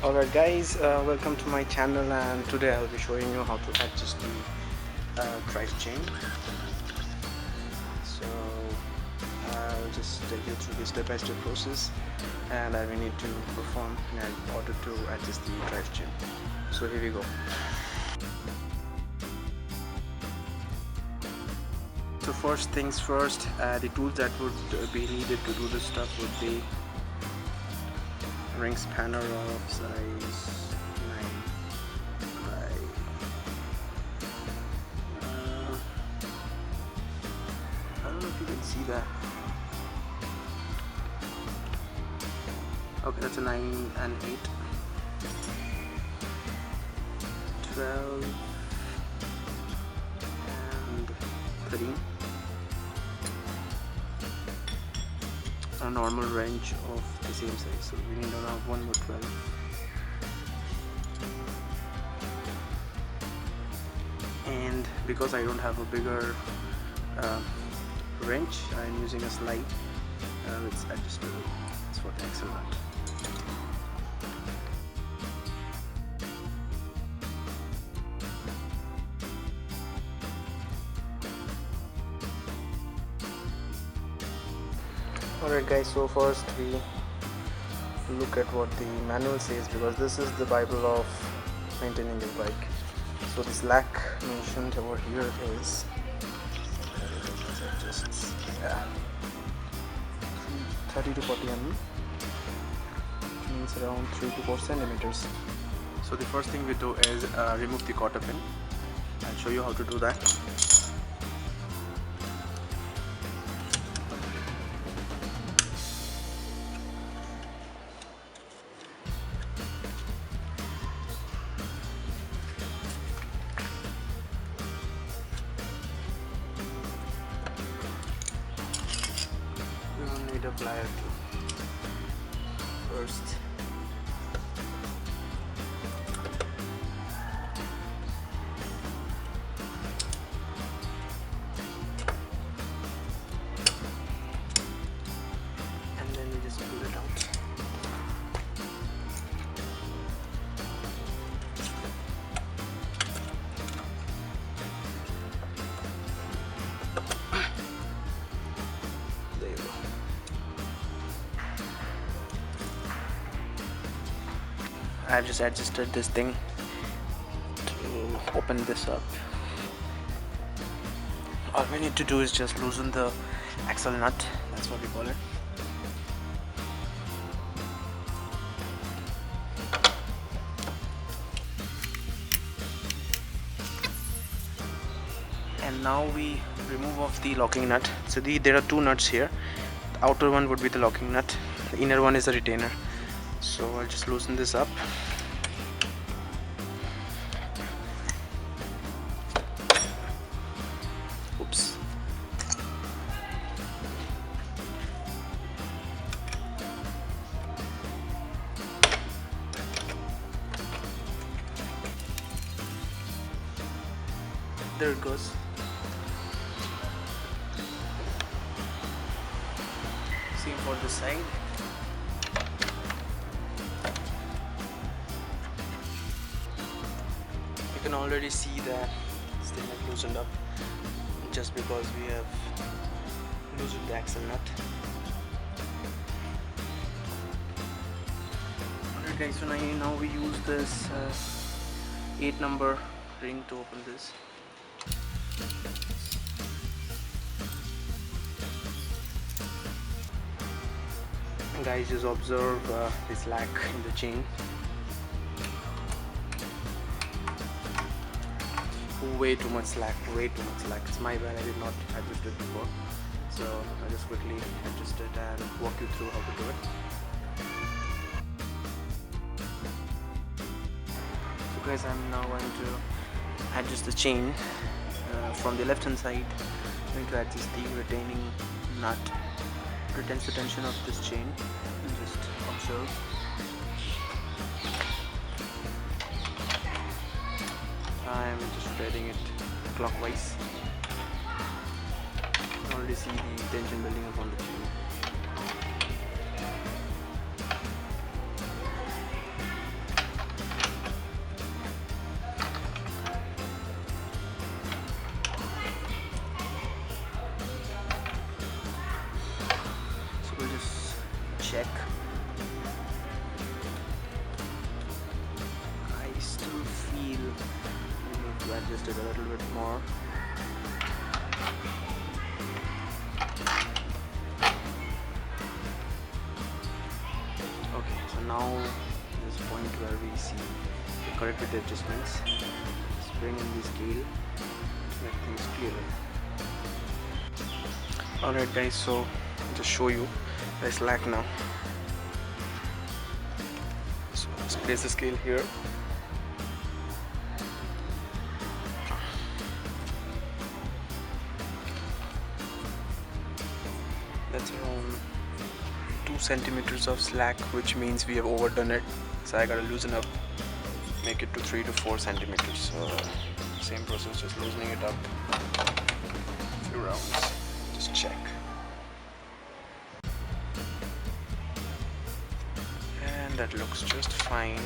Alright guys, welcome to my channel, and today I'll be showing you how to adjust the drive chain. So I'll just take you through the step-by-step process, and I will need to perform in order to adjust the drive chain. So here we go. So first things first, the tools that would be needed to do this stuff would be ring spanner of size 9 by I don't know if you can see that. Okay, that's a 9 and 8, 12 and 13. A normal wrench of the same size, so we need around 1 more 12. And because I don't have a bigger wrench, I'm using a slide. It's adjustable. It's for the axle nut. Alright guys, so first we look at what the manual says, because this is the Bible of maintaining your bike. So the slack mentioned over here is just 30 to 40 mm, which means around 3 to 4 centimeters. So the first thing we do is remove the cotter pin. I'll show you how to do that. We will need a plier too. First, and then we just pull it out. There you go. I've just adjusted this thing to open this up. All we need to do is just loosen the axle nut, that's what we call it. And now we remove off the locking nut. So there are two nuts here. The outer one would be the locking nut, the inner one is the retainer. So I'll just loosen this up. Oops. There it goes. Same for this side. You can already see that this thing has loosened up just because we have loosened the axle nut. Alright guys, so now we use this 8 number ring to open this. And guys, just observe the slack in the chain. Way too much slack, way too much slack. It's my bad, I did not adjust it before. So I'll just quickly adjust it and walk you through how to do it. So guys, I'm now going to adjust the chain from the left hand side. I'm going to adjust the retaining nut. Retains the tension of this chain, and just observe. I'm just rotating it clockwise. You can already see the tension building up on the chain. check. I still feel we need to adjust it a little bit more. Okay, so now this point where we see the correct with the adjustments, just bring in the scale to make things clearer. Alright guys, so I'll just show you the slack now. So let's place the scale here. That's around 2 centimeters of slack, which means we have overdone it. So I gotta loosen up, make it to 3 to 4 centimeters. Same process, just loosening it up. A few rounds, just check. And that looks just fine.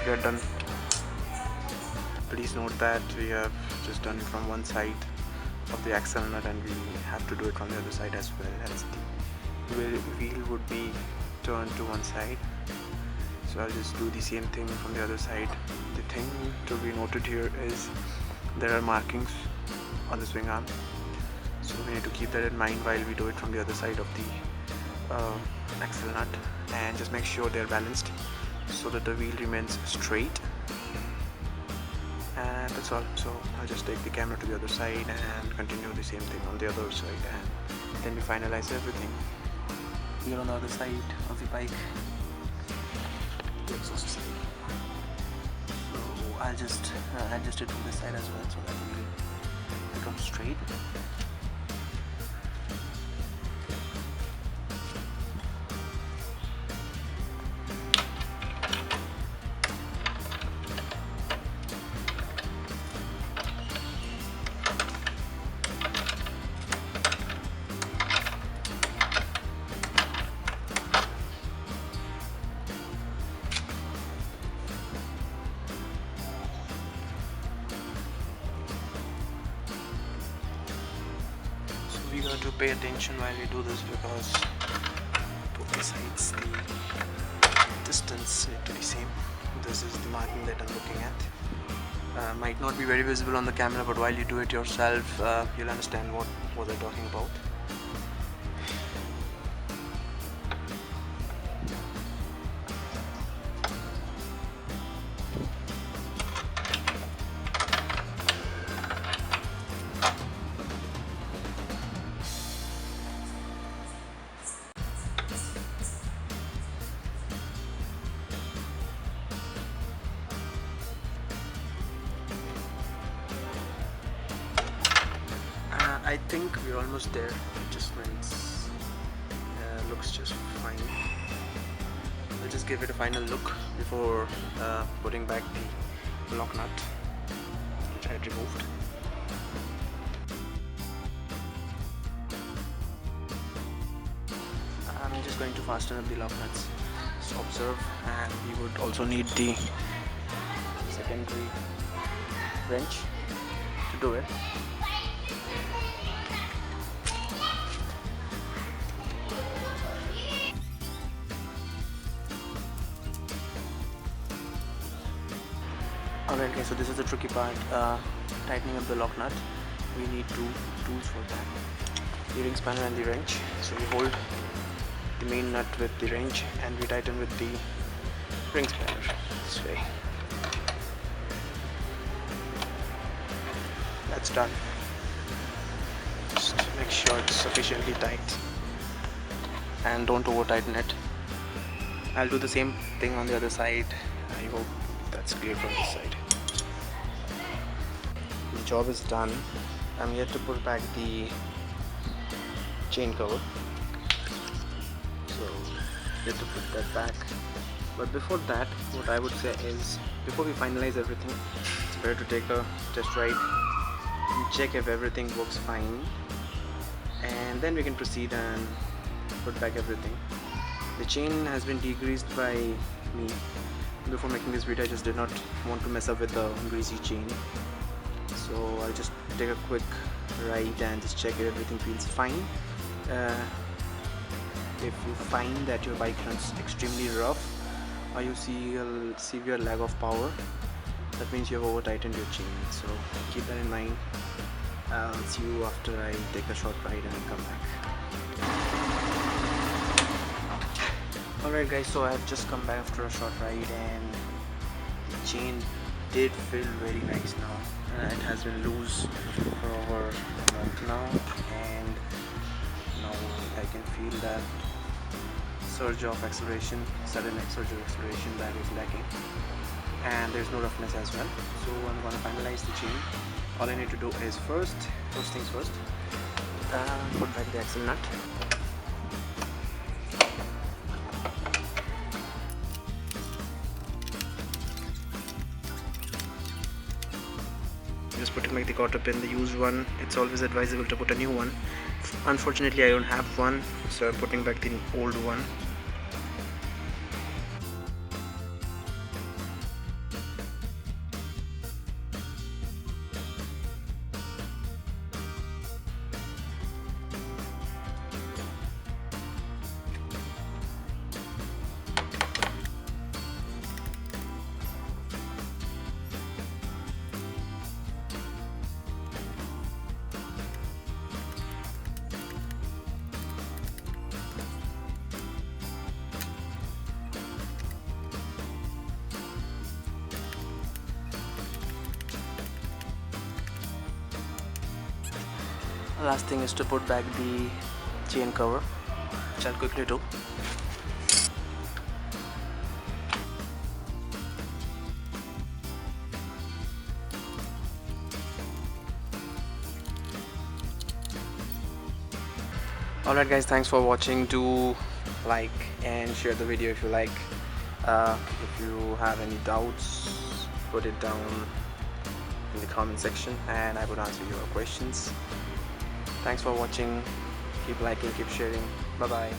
We are done. Please note that we have just done it from one side of the axle nut, and we have to do it from the other side as well, as the wheel would be turned to one side. So I'll just do the same thing from the other side. The thing to be noted here is there are markings on the swing arm, so we need to keep that in mind while we do it from the other side of the axle nut, and just make sure they're balanced so that the wheel remains straight. And that's all. So I'll just take the camera to the other side and continue the same thing on the other side, and then we finalize everything. We are on the other side of the bike, the exhaust side. So I'll just adjust it from this side as well so that it will become straight. We got to pay attention while we do this, because both the sides the distance need to be same. This is the marking that I'm looking at. Might not be very visible on the camera, but while you do it yourself, you'll understand what they're talking about. I think we're almost there. Adjustments looks just fine. I'll just give it a final look before putting back the lock nut, which I had removed. I'm just going to fasten up the lock nuts. Just observe, and we would also need the secondary wrench to do it. Alright guys, so this is the tricky part, tightening up the lock nut. We need two tools for that, the ring spanner and the wrench. So we hold the main nut with the wrench and we tighten with the ring spanner this way. That's done. Just make sure it's sufficiently tight and don't over tighten it. I'll do the same thing on the other side. I hope that's clear from this side. The job is done. I'm yet to put back the chain cover, so yet to put that back. But before that, what I would say is, before we finalize everything, it's better to take a test ride and check if everything works fine, and then we can proceed and put back everything. The chain has been degreased by me. Before making this video, I just did not want to mess up with the greasy chain, so I'll just take a quick right and just check if everything feels fine. If you find that your bike runs extremely rough or you see a severe lag of power, that means you have over tightened your chain, so keep that in mind. I'll see you after I take a short ride and come back. Alright guys, so I've just come back after a short ride and the chain did feel very nice now. It has been loose for over a month now, and now I can feel that surge of acceleration, sudden surge of acceleration that is lacking, and there's no roughness as well. So I'm gonna finalize the chain. All I need to do is first things first, put back the axle nut. Just putting back the cotter pin, the used one. It's always advisable to put a new one. Unfortunately I don't have one, so I'm putting back the old one. Last thing is to put back the chain cover, which I'll quickly do. Alright guys, thanks for watching. Do like and share the video if you like. If you have any doubts, put it down in the comment section and I would answer your questions. Thanks for watching. Keep liking, keep sharing. Bye bye.